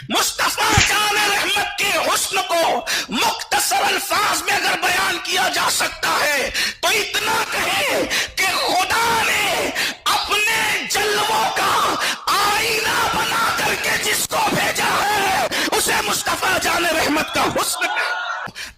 مصطفیٰ جان رحمت کے حسن کو مختصر الفاظ میں اگر بیان کیا جا سکتا ہے تو اتنا کہیں کہ خدا نے اپنے جلووں کا آئینہ بنا کر کے جس کو بھیجا ہے اسے مصطفیٰ جان رحمت کا حسن کہا۔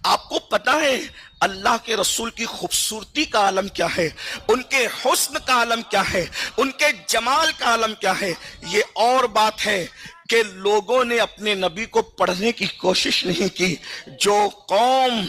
آپ کو پتا ہے اللہ کے رسول کی خوبصورتی کا عالم کیا ہے، ان کے حسن کا عالم کیا ہے، ان کے جمال کا عالم کیا ہے؟ یہ اور بات ہے کہ لوگوں نے اپنے نبی کو پڑھنے کی کوشش نہیں کی۔ جو قوم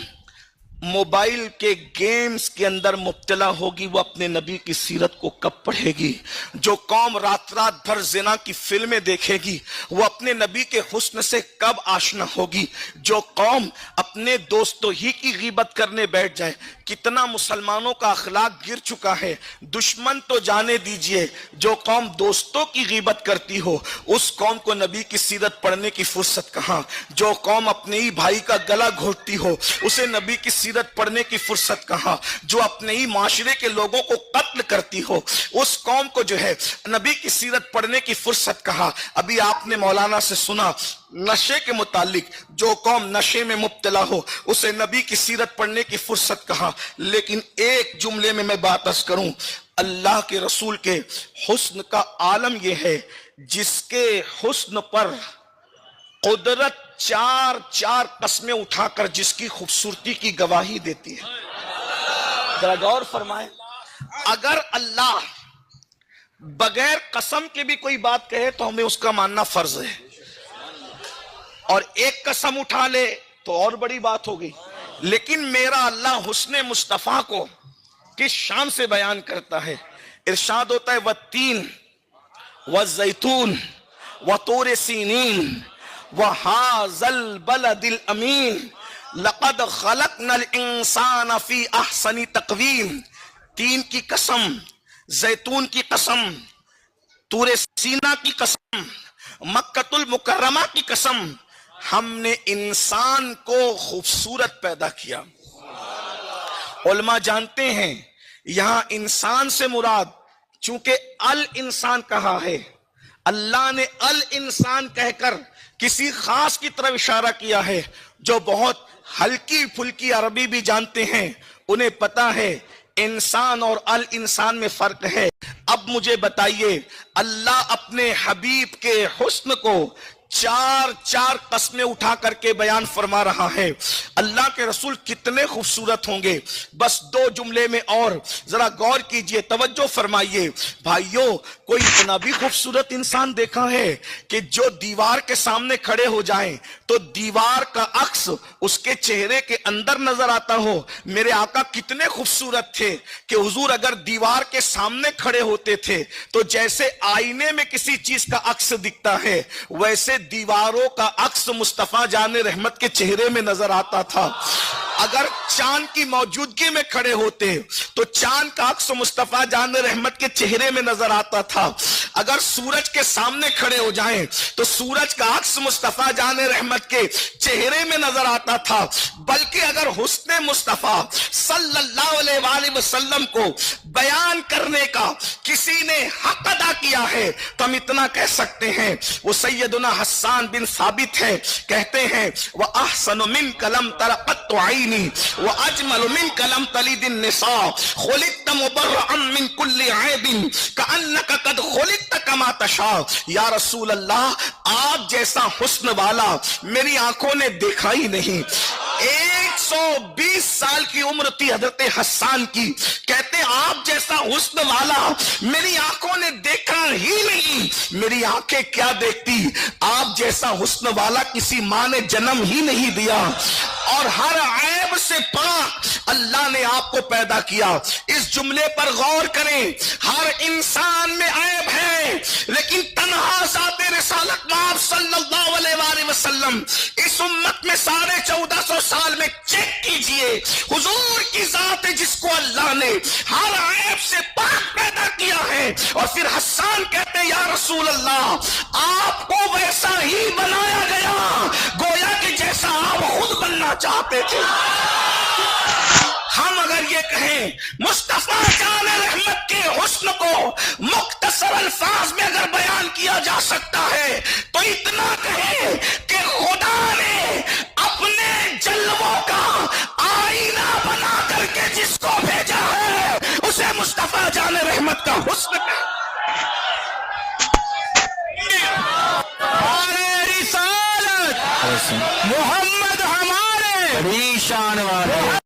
موبائل کے گیمز کے اندر مبتلا ہوگی وہ اپنے نبی کی سیرت کو کب پڑھے گی؟ جو قوم رات رات بھر زنا کی فلمیں دیکھے گی وہ اپنے نبی کے حسن سے کب آشنا ہوگی؟ جو قوم اپنے دوستوں ہی کی غیبت کرنے بیٹھ جائے، کتنا مسلمانوں کا اخلاق گر چکا ہے، دشمن تو جانے دیجئے، جو قوم دوستوں کی غیبت کرتی ہو اس قوم کو نبی کی سیرت پڑھنے کی فرصت کہاں؟ جو قوم اپنے ہی بھائی کا گلا گھونٹتی ہو اسے نبی کی سیرت پڑھنے کی فرصت کہاں؟ جو اپنے ہی معاشرے کے لوگوں کو قتل کرتی ہو اس قوم کو جو ہے نبی کی سیرت پڑھنے کی فرصت کہاں؟ ابھی آپ نے مولانا سے سنا نشے کے متعلق، جو قوم نشے میں مبتلا ہو اسے نبی کی سیرت پڑھنے کی فرصت کہاں؟ لیکن ایک جملے میں بات عرض کروں، اللہ کے رسول کے حسن کا عالم یہ ہے جس کے حسن پر قدرت چار چار قسمیں اٹھا کر جس کی خوبصورتی کی گواہی دیتی ہے۔ ذرا غور فرمائیں، اگر اللہ بغیر قسم کے بھی کوئی بات کہے تو ہمیں اس کا ماننا فرض ہے، اور ایک قسم اٹھا لے تو اور بڑی بات ہوگی۔ لیکن میرا اللہ حسن مصطفیٰ کو کس شان سے بیان کرتا ہے؟ ارشاد ہوتا ہے وَالتین وَالزَّیتون وَطُورِ سِینِین وَهَٰذَا الْبَلَدِ الْأَمِینِ لَقَدْ خَلَقْنَا الْإِنسَانَ فِي أَحْسَنِ تَقْوِیمٍ۔ تین کی قسم، زیتون کی قسم، طور سینا کی قسم، مکۃ المکرمہ کی قسم، ہم نے انسان کو خوبصورت پیدا کیا۔ علماء جانتے ہیں یہاں انسان سے مراد، چونکہ الانسان کہا ہے، اللہ نے الانسان کہہ کر کسی خاص کی طرف اشارہ کیا ہے۔ جو بہت ہلکی پھلکی عربی بھی جانتے ہیں انہیں پتا ہے انسان اور الانسان میں فرق ہے۔ اب مجھے بتائیے، اللہ اپنے حبیب کے حسن کو چار چار قسمیں اٹھا کر کے بیان فرما رہا ہے۔ اللہ کے رسول کتنے خوبصورت ہوں گے، بس دو جملے میں اور ذرا غور کیجئے، توجہ فرمائیے۔ بھائیوں، کوئی اتنا بھی خوبصورت انسان دیکھا ہے کہ جو دیوار کے سامنے کھڑے ہو جائیں تو دیوار کا عکس اس کے چہرے کے اندر نظر آتا ہو؟ میرے آقا کتنے خوبصورت تھے کہ حضور اگر دیوار کے سامنے کھڑے ہوتے تھے تو جیسے آئینے میں کسی چیز کا عکس دکھتا ہے ویسے دیواروں کا عکس مصطفیٰ جان رحمت کے چہرے میں نظر آتا تھا۔ اگر چاند کی موجودگی میں کھڑے ہوتے تو چاند کا عکس مصطفیٰ جان رحمت کے چہرے میں نظر آتا تھا۔ اگر سورج کے سامنے کھڑے ہو جائیں تو سورج کا عکس مصطفیٰ جان رحمت کے چہرے میں نظر آتا تھا۔ بلکہ اگر حسن مصطفیٰ صلی اللہ علیہ وآلہ وسلم کو بیان کرنے کا کسی نے حق ادا کیا ہے تو ہم اتنا کہہ سکتے ہیں، وہ سیدنا حسان بن ثابت ہے، کہتے ہیں وَأَحْسَنُ مِنْكَ لَمْ تَرَ قَطُّ عَيْنِي وَأَجْمَلُ مِنْكَ لَمْ تَلِدِ النِّسَاءُ خُلِقْتَ مُبَرَّأً مِنْ كُلِّ عَیْبٍ كَأَنَّكَ قَدْ خُلِقْتَ كَمَا تَشَاءُ۔ یا رسول اللہ، آپ جیسا حسن والا میری آنکھوں نے دیکھا ہی نہیں۔ 120 سال کی عمر تھی حضرت حسان کی، کہتے آپ جیسا حسن والا میری آنکھوں نے دیکھا ہی نہیں۔ میری آنکھیں کیا دیکھتی، آپ جیسا حسن والا کسی ماں نے جنم ہی نہیں دیا، اور ہر عیب سے پاک اللہ نے آپ کو پیدا کیا۔ اس جملے پر غور کریں، ہر انسان میں عیب ہے، لیکن تنہا ذات رسالت آپ صلی اللہ علیہ وآلہ وسلم اس امت میں 1450 سال میں چیک کیجئے، حضور کی ذات ہے جس کو اللہ نے ہر عیب سے پاک پیدا کیا ہے۔ اور پھر حسان کہتے ہیں یا رسول اللہ، آپ کو ویسا ہی بنایا گیا گویا کہ جیسا آپ خود بننا چاہتے تھے۔ ہم اگر یہ کہیں مصطفیٰ جان رحمت کے حسن کو مختصر الفاظ میں اگر بیان کیا جا سکتا ہے تو اتنا کہیں کا حسن رسالت محمد ہمارے بڑی شان والے